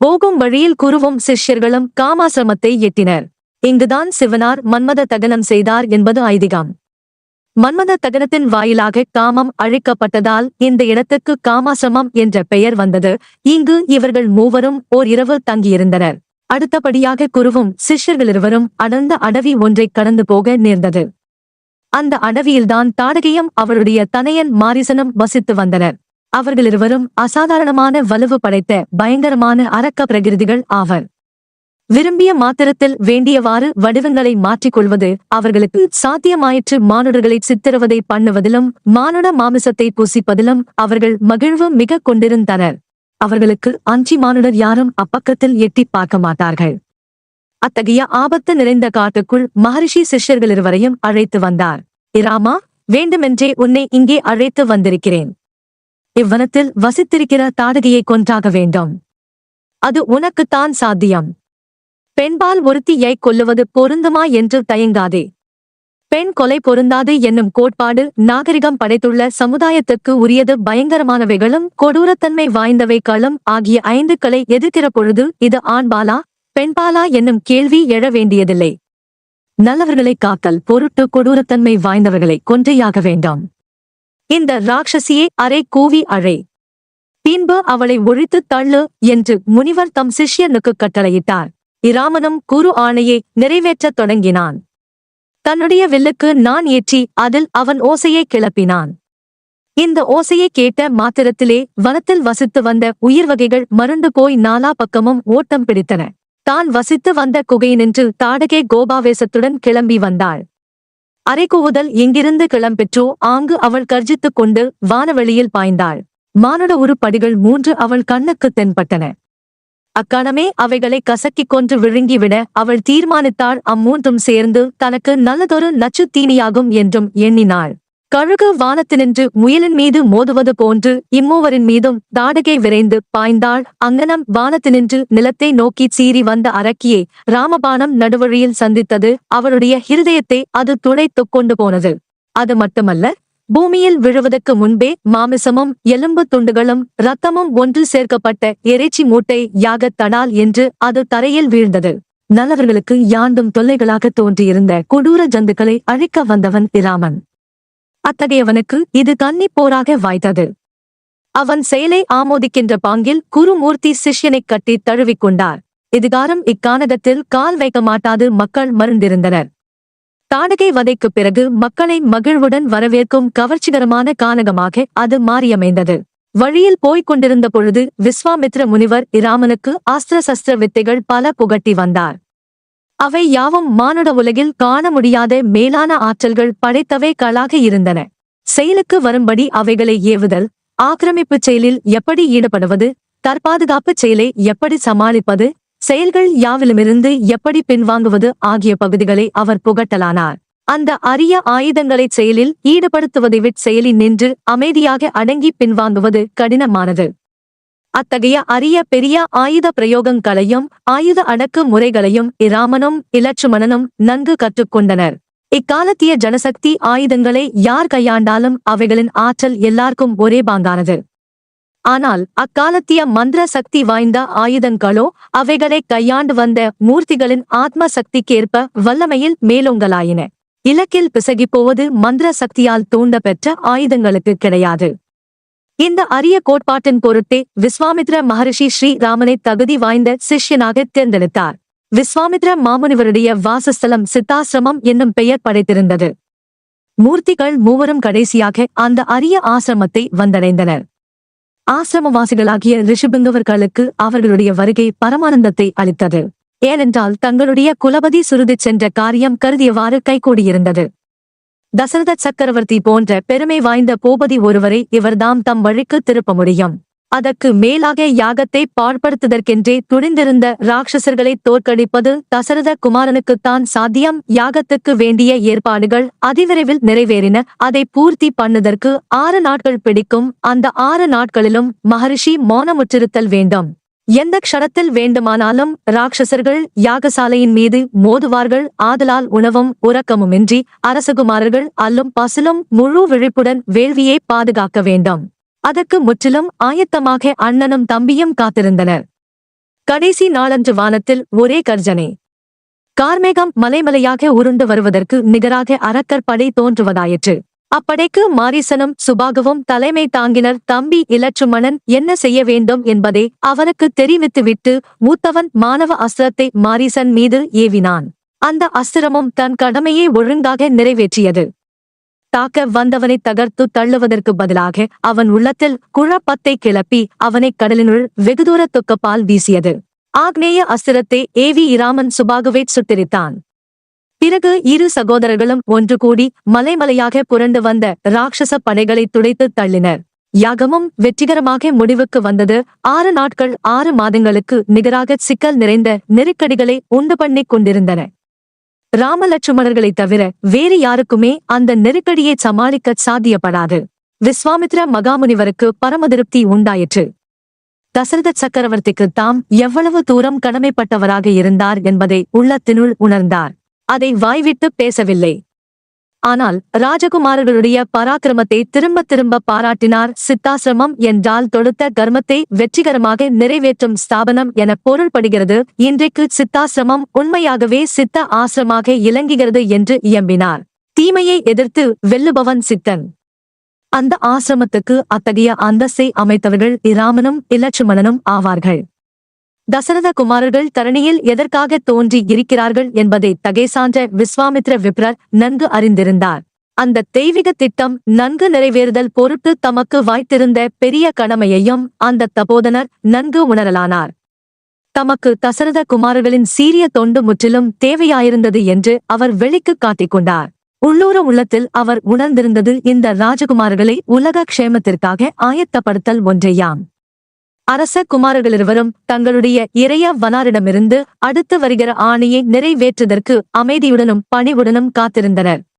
போகும் வழியில் குருவும் சிஷ்யர்களும் காமாசிரமத்தை எட்டினர். இங்குதான் சிவனார் மன்மத தகனம் செய்தார் என்பது ஐதீகம். மன்மத தகனத்தின் வாயிலாக காமம் அழிக்கப்பட்டதால் இந்த இடத்துக்கு காமாசிரமம் என்ற பெயர் வந்தது. இங்கு இவர்கள் மூவரும் ஓர் இரவு தங்கியிருந்தனர். அடுத்தபடியாக குருவும் சிஷ்யர்களிருவரும் அடர்ந்த அடவி ஒன்றைக் கடந்து போக நேர்ந்தது. அந்த அடவியில்தான் தாடகையும் அவருடைய தனையன் மாரிசனும் வசித்து வந்தனர். அவர்களிருவரும் அசாதாரணமான வலுவு படைத்த பயங்கரமான அரக்க பிரகிருதிகள் ஆவர். விரும்பிய மாத்திரத்தில் வேண்டியவாறு வடிவங்களை மாற்றிக்கொள்வது அவர்களுக்கு சாத்தியமாயிற்று. மானுடர்களை சித்திரவதை பண்ணுவதிலும் மானுட மாமிசத்தை புசிப்பதிலும் அவர்கள் மகிழ்வு மிக கொண்டிருந்தனர். அவர்களுக்கு அஞ்சி மானுடர் யாரும் அப்பக்கத்தில் எட்டி பார்க்க மாட்டார்கள். அத்தகைய ஆபத்து நிறைந்த காட்டுக்குள் மகரிஷி சிஷ்யர்களிருவரையும் அழைத்து வந்தார். இராமா, வேண்டுமென்றே உன்னை இங்கே அழைத்து வந்திருக்கிறேன். இவ்வனத்தில் வசித்திருக்கிற தாடகையை கொன்றாக வேண்டும். அது உனக்குத்தான் சாத்தியம். பெண்பால் ஒருத்தியை கொல்லுவது பொருந்துமா என்று தயங்காதே. பெண் கொலை பொருந்தாது என்னும் கோட்பாடு நாகரிகம் படைத்துள்ள சமுதாயத்துக்கு உரியது. பயங்கரமானவைகளும் கொடூரத்தன்மை வாய்ந்தவைகளும் ஆகிய 5களை எதிர்க்கிற பொழுது இது ஆண்பாலா பெண்பாலா என்னும் கேள்வி எழ வேண்டியதில்லை. நல்லவர்களை காத்தல் பொருட்டு கொடூரத்தன்மை வாய்ந்தவர்களை கொன்றையாக வேண்டாம். இந்த ராட்சசியை அறை கூவி அழை, பின்பு அவளை ஒழித்து தள்ளு என்று முனிவர் தம் சிஷ்யனுக்கு கட்டளையிட்டார். இராமனும் குரு ஆணையை நிறைவேற்றத் தொடங்கினான். தன்னுடைய வில்லுக்கு நான் ஏற்றி அதில் அவன் ஓசையை கிளப்பினான். இந்த ஓசையை கேட்ட மாத்திரத்திலே வனத்தில் வசித்து வந்த உயிர் வகைகள் மருண்டு போய் நாலா பக்கமும் ஓட்டம் பிடித்தன. தான் வசித்து வந்த குகையினின்று தாடகை கோபாவேசத்துடன் கிளம்பி வந்தாள். அரைக்கூவுதல் எங்கிருந்து கிளம்பெற்றோ ஆங்கு அவள் கர்ஜித்துக் கொண்டு வானவெளியில் பாய்ந்தாள். மானுட உருப்படிகள் 3 அவள் கண்ணுக்கு தென்பட்டன. அக்கணமே அவைகளை கசக்கிக் கொன்று விழுங்கிவிட அவள் தீர்மானித்தாள். அம்மூன்றும் சேர்ந்து தனக்கு நல்லதொரு நச்சுத் தீனியாகும் என்றும் எண்ணினாள். கழுகு வானத்தினின்று முயலின் மீது மோதுவது போன்று இம்மூவரின் மீதும் தாடகை விரைந்து பாய்ந்தாள். அங்கனம் வானத்தினின்று நிலத்தை நோக்கிச் சீறி வந்த அரக்கியை ராமபாணம் நடுவழியில் சந்தித்தது. அவளுடைய ஹிருதயத்தை அது துளைத்துக் கொண்டு போனது. அது மட்டுமல்ல, பூமியில் விழுவதற்கு முன்பே மாமிசமும் எலும்பு துண்டுகளும் இரத்தமும் ஒன்று சேர்க்கப்பட்ட இறைச்சி மூட்டை யாகத் தடால் என்று அது தரையில் வீழ்ந்தது. நல்லவர்களுக்கு யாண்டும் தொல்லைகளாக தோன்றியிருந்த கொடூர ஜந்துக்களை அழிக்க வந்தவன் இராமன். அத்தகையவனுக்கு இது கன்னிப் போராக வாய்த்தது. அவன் செயலை ஆமோதிக்கின்ற பாங்கில் குருமூர்த்தி சிஷ்யனைக் கட்டி தழுவிக்கொண்டார். இதுகாரம் இக்கானகத்தில் கால் வைக்க மாட்டாது மக்கள் மருந்திருந்தனர். தாடகை வதைக்குப் பிறகு மக்களை மகிழ்வுடன் வரவேற்கும் கவர்ச்சிகரமான கானகமாக அது மாறியமைந்தது. வழியில் போய்க் கொண்டிருந்த பொழுது விஸ்வாமித்ர முனிவர் இராமனுக்கு அஸ்திர சஸ்திர வித்தைகள் பல புகட்டி வந்தார். அவை யாவும் மானுட உலகில் காண முடியாத மேலான ஆற்றல்கள் படைத்தவைகளாக இருந்தன. செயலுக்கு வரும்படி அவைகளை ஏவுதல், ஆக்கிரமிப்புச் செயலில் எப்படி ஈடுபடுவது, தற்பாதுகாப்புச் செயலை எப்படி சமாளிப்பது, செயல்கள் யாவிலுமிருந்து எப்படி பின்வாங்குவது ஆகிய பகுதிகளை அவர் புகட்டலானார். அந்த அரிய ஆயுதங்களைச் செயலில் ஈடுபடுத்துவதை விட் செயலில் நின்று அமைதியாக அடங்கி பின்வாங்குவது கடினமானது. அத்தகைய அரிய பெரிய ஆயுத பிரயோகங்களையும் ஆயுத அடக்கு முறைகளையும் இராமனும் இலட்சுமணனும் நன்கு கற்றுக்கொண்டனர். இக்காலத்திய ஜனசக்தி ஆயுதங்களை யார் கையாண்டாலும் அவைகளின் ஆற்றல் எல்லாருக்கும் ஒரே பாங்கானது. ஆனால் அக்காலத்திய மந்திர சக்தி வாய்ந்த ஆயுதங்களோ அவைகளை கையாண்டு வந்த மூர்த்திகளின் ஆத்ம சக்திக்கேற்ப வல்லமையில் மேலோங்கலாயின. இலக்கில் பிசகிப்போவது மந்திர சக்தியால் தூண்ட பெற்ற ஆயுதங்களுக்கு கிடையாது. இந்த அரிய கோட்பாட்டின் பொருட்டே விஸ்வாமித்ர மகரிஷி ஸ்ரீராமனை தகுதி வாய்ந்த சிஷ்யனாக தேர்ந்தெடுத்தார். விஸ்வாமித்ர மாமுனிவருடைய வாசஸ்தலம் சித்தாசிரமம் என்னும் பெயர் படைத்திருந்தது. மூர்த்திகள் மூவரும் கடைசியாக அந்த அரிய ஆசிரமத்தை வந்தடைந்தனர். ஆசிரமவாசிகளாகிய ரிஷிபிங்கவர்களுக்கு அவர்களுடைய வருகை பரமானந்தத்தை அளித்தது. ஏனென்றால் தங்களுடைய குலபதி சுருதிச் சென்ற காரியம் கருதியவாறு கைகூடியிருந்தது. தசரத சக்கரவர்த்தி போன்ற பெருமை வாய்ந்த பூபதி ஒருவரை இவர்தாம் தம் வழிக்கு திருப்ப முடியும். அதற்கு மேலாக யாகத்தை பாழ்படுத்துதற்கென்றே துணிந்திருந்த ராட்சசர்களை தோற்கடிப்பது தசரத குமாரனுக்குத்தான் சாத்தியம். யாகத்துக்கு வேண்டிய ஏற்பாடுகள் அதிவிரைவில் நிறைவேறின. அதை பூர்த்தி பண்ணுதற்கு 6 நாட்கள் பிடிக்கும். அந்த 6 நாட்களிலும் மகரிஷி மௌனமுற்றிருத்தல் வேண்டும். எந்த க்ஷணத்தில் வேண்டுமானாலும் ராட்சசர்கள் யாகசாலையின் மீது மோதுவார்கள். ஆதலால் உணவும் உறக்கமுமின்றி அரசகுமாரர்கள் அல்லும் பசிலும் முழு விழிப்புடன் வேள்வியை பாதுகாக்க வேண்டும். அதற்கு முற்றிலும் ஆயத்தமாக அண்ணனும் தம்பியும் காத்திருந்தனர். கடைசி நாளன்று வானத்தில் ஒரே கர்ஜனை. கார்மேகம் மலைமலையாக உருண்டு வருவதற்கு நிகராக அரக்கர் படை தோன்றுவதாயிற்று. அப்படைக்கு மாரீசனும் சுபாகுவும் தலைமை தாங்கினர். தம்பி இலட்சுமணன் என்ன செய்ய வேண்டும் என்பதை அவனுக்கு தெரிவித்துவிட்டு மூத்தவன் மானவ அஸ்திரத்தை மாரீசன் மீது ஏவினான். அந்த அஸ்திரமும் தன் கடமையை ஒழுங்காக நிறைவேற்றியது. தாக்க வந்தவனை தகர்த்து தள்ளுவதற்கு பதிலாக அவன் உள்ளத்தில் குழப்பத்தை கிளப்பி அவனை கடலினுள் வெகுதூரத்துக்கப்பால் வீசியது. ஆக்னேய அஸ்திரத்தை ஏவி இராமன் சுபாகுவை சுட்டெரித்தான். பிறகு இரு சகோதரர்களும் ஒன்று கூடி மலைமலையாக புரண்டு வந்த ராட்சச படைகளை துடைத்து தள்ளினர். யாகமும் வெற்றிகரமாக முடிவுக்கு வந்தது. 6 நாட்கள் 6 மாதங்களுக்கு நிகராக சிக்கல் நிறைந்த நெருக்கடிகளை உண்டு பண்ணிக் கொண்டிருந்தன. ராமலட்சுமணர்களைத் தவிர வேறு யாருக்குமே அந்த நெருக்கடியை சமாளிக்க சாத்தியப்படாது. விஸ்வாமித்ர மகாமுனிவருக்கு பரமதிருப்தி உண்டாயிற்று. தசரத சக்கரவர்த்திக்கு தாம் எவ்வளவு தூரம் கடமைப்பட்டவராக இருந்தார் என்பதை உள்ளத்தினுள் உணர்ந்தார். அதை வாய்விட்டு பேசவில்லை. ஆனால் ராஜகுமாரர்களுடைய பராக்கிரமத்தை திரும்ப திரும்ப பாராட்டினார். சித்தாசிரமம் என்றால் தொடுத்த கர்மத்தை வெற்றிகரமாக நிறைவேற்றும் ஸ்தாபனம் என பொருள்படுகிறது. இன்றைக்கு சித்தாசிரமம் உண்மையாகவே சித்த ஆசிரமாக இலங்குகிறது என்று இயம்பினார். தீமையை எதிர்த்து வெல்லுபவன் சித்தன். அந்த ஆசிரமத்துக்கு அத்தகைய அந்தஸ்தை அமைத்தவர்கள் இராமனும் இலட்சுமணனும் ஆவார்கள். தசரத குமாரர்கள் தரணியில் எதற்காக தோன்றி இருக்கிறார்கள் என்பதை தகைசான்ற விஸ்வாமித்ர விப்ரர் நன்கு அறிந்திருந்தார். அந்த தெய்வீக திட்டம் நன்கு நிறைவேறுதல் பொருட்டு தமக்கு வாய்த்திருந்த பெரிய கடமையையும் அந்த தபோதனர் நன்கு உணரலானார். தமக்கு தசரத குமாரர்களின் சீரிய தொண்டு முற்றிலும் தேவையாயிருந்தது என்று அவர் வெளிக்கு காட்டிக்கொண்டார். உள்ளூர உள்ளத்தில் அவர் உணர்ந்திருந்தது இந்த ராஜகுமாரர்களை உலக க்ஷேமத்திற்காக ஆயத்தப்படுத்தல் ஒன்றேயாம். அரச குமாரர்களிருவரும் தங்களுடைய இறைய வனாரிடமிருந்து அடுத்து வருகிற ஆணையை நிறைவேற்றுவதற்கு அமைதியுடனும் பணிவுடனும் காத்திருந்தனர்.